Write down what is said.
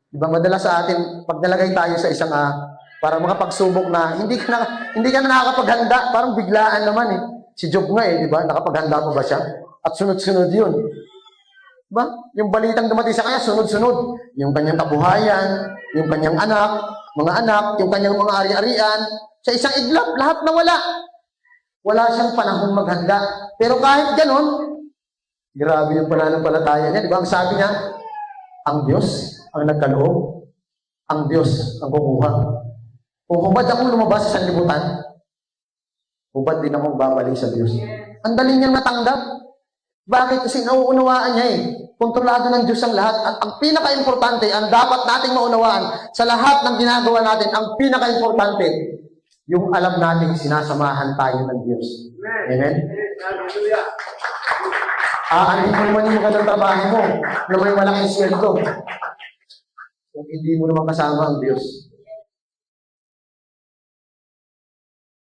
Diba, madalas sa atin, pag nalagay tayo sa isang para makapagsubok na hindi ka na nakakapaghanda, parang biglaan naman eh. Si Job nga eh, di ba? Nakapaghanda pa ba siya? At sunod-sunod yun. Diba? Yung balitang dumating sa kanya, sunod-sunod. Yung kanyang kabuhayan, yung kanyang anak, mga anak, yung kanyang mga ari-arian. Sa isang iglap, lahat nawala. Wala siyang panahon maghanda. Pero kahit ganon, grabe yung pananampalataya niya. Di ba? Ang sabi niya, ang Diyos ang nagkaloob, ang Diyos ang kumuha. Kung hubad akong lumabas sa sanlibutan, hubad din akong babalik sa Diyos. Ang dali niyang natanggap. Bakit? Kasi nauunawaan niya eh. Kontrolado ng Diyos ang lahat. At ang pinaka-importante, ang dapat nating maunawaan sa lahat ng ginagawa natin, ang pinaka-importante, yung alam nating sinasamahan tayo ng Diyos. Amen? Aanin mo naman yung magandang trabaho mo na may malaking sweldo. Kung hindi mo naman kasama ang Diyos.